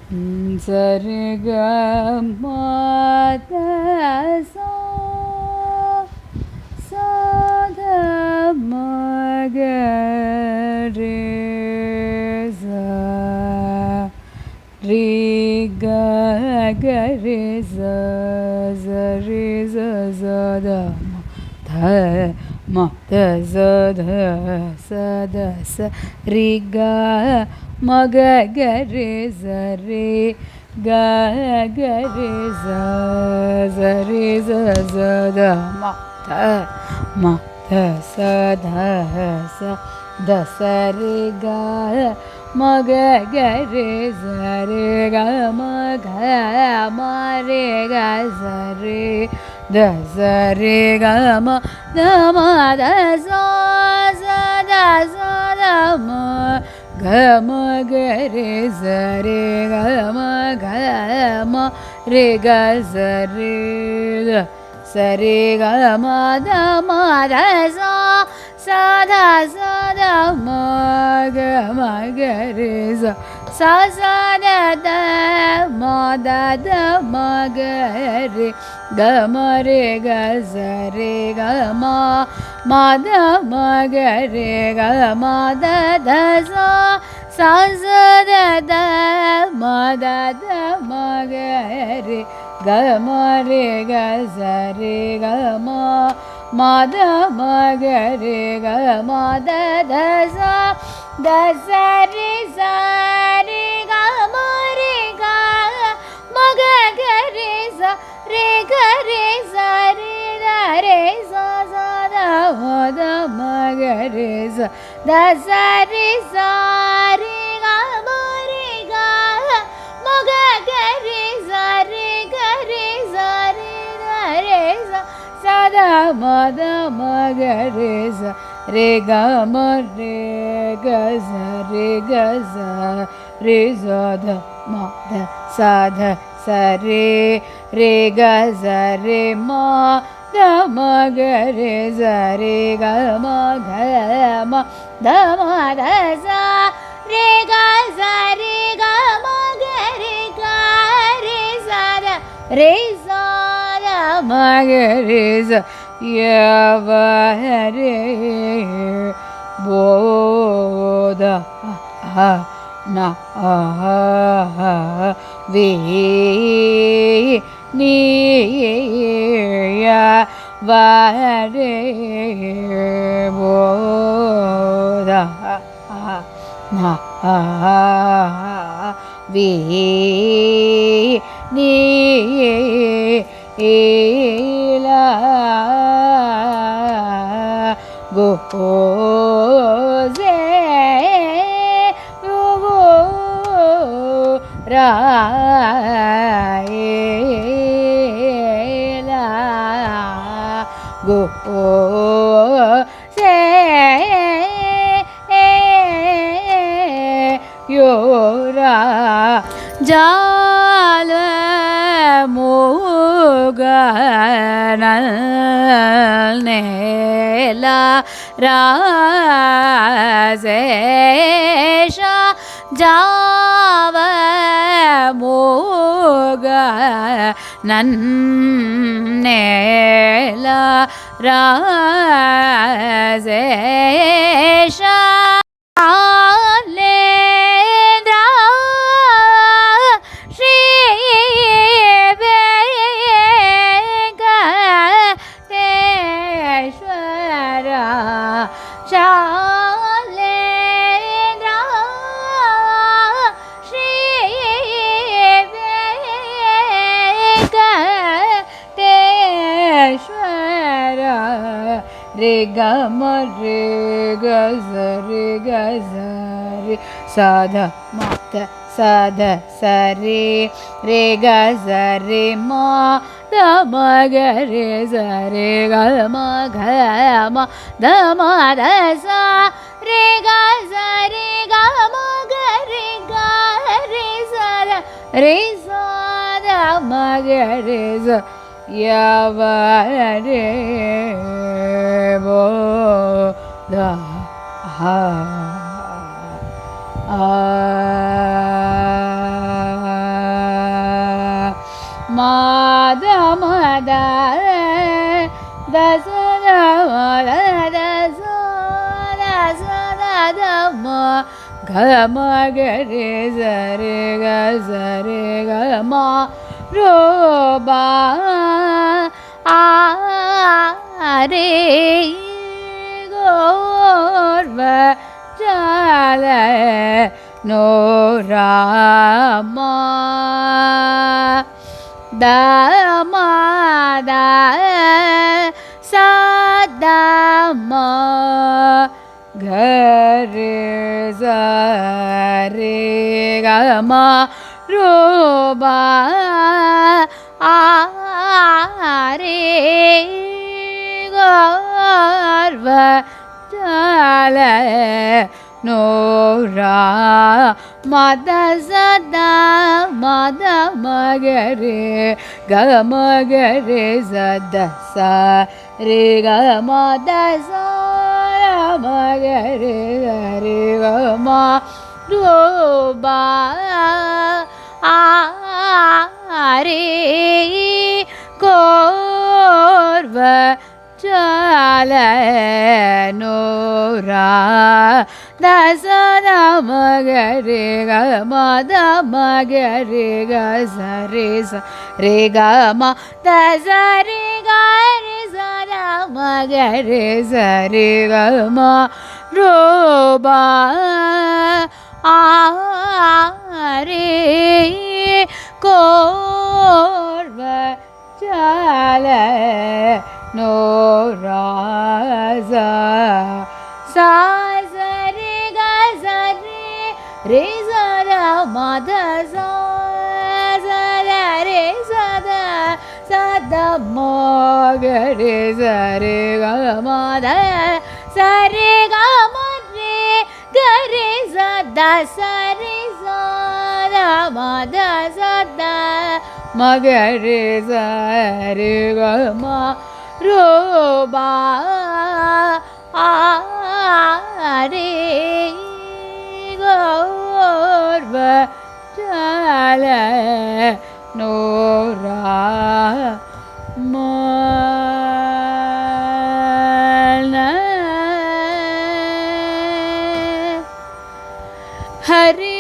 சரி க மாத சாத மகரே ரே க கரே சரி சத த ம த சத சத ச ரி க மக கரே சரே க கரே சரி சத ம த சத ச த சரி க மக கரே சரே க மக மரே க சரே த சரே க ம த ம த ச த ம க ம கரே சரே க ம க ம ரே க சரே த சரே க ம த ம த ச த ம க ம கரே ச த த ம த த ம க ரே க ம ரே க சரே க ம ம த ம க ரே க ம த த ச த த ம த த ம க ரே க ம ரே க சரே க ம ம த ம க ரே க ம த த ச த ச ரே ச ரே க ம ரே க ம க க ரே ச ரே க ரே ச ரே த ரே ச ச த ம த ம க ரே ச த ச ரே ச ரே க ம ரே க ம க க ரே ச ரே க ரே ச ரே த ரே ச ச த ம த ம க ரே ச ரே க ம ரே க ச ரே க ச ரே ச த ம த ச த ச ரே ரே க ச ரே ம த ம க ரே ச ரே க ம க ம த ம த ச ரே க ச ரே க ம க ரே க ரே ச த ரே ச த ம க ரே ச ய வ ரே போ த ந வே நீ ய வ ரே போ த ந வே நீ ல go ze go ra la go ze yo ra jal moganal nela razesha java moga nannela razesha alendra shri venkateshwara shalendra shri venkateshwara re ga ma re ga za re ga za re sa dha ma ta sa dha sa re re ga za re ma da ma ga re za re ga ma ga ma da ma da sa re ga za re ga ma ga re sa da re sa da ma ga re za ya va re bo da ha மத மத தச மத தச தச தம கம கரே சரே க சரே கம ரோபா ஆரே கோர்வ ஜால நோராமா தமத சதமா Khare சரே comma ரோபா ஆரே கோர்வ ஜால Nora மத சதா மத மகரே கமகரே சத சரே கமத மகரே சரே கம ரோபா ஆரே கோர்வ ஜால நோரா தசத மகரே கமத மகரே க சரே சரே கம தசரே கரே சத மகரே சரே கம ரோபா ஆரே கோர்வ ஜால நோராசா சா சரே க சரே ரே சத மத சா சத ரே சத சத மகரே சரே க மத சரே க மரே கரே சத சரே சத மத சத மகரே சரே க ம ரோபா ஆரே கோர்வ ஜால நோரா மன ஹரே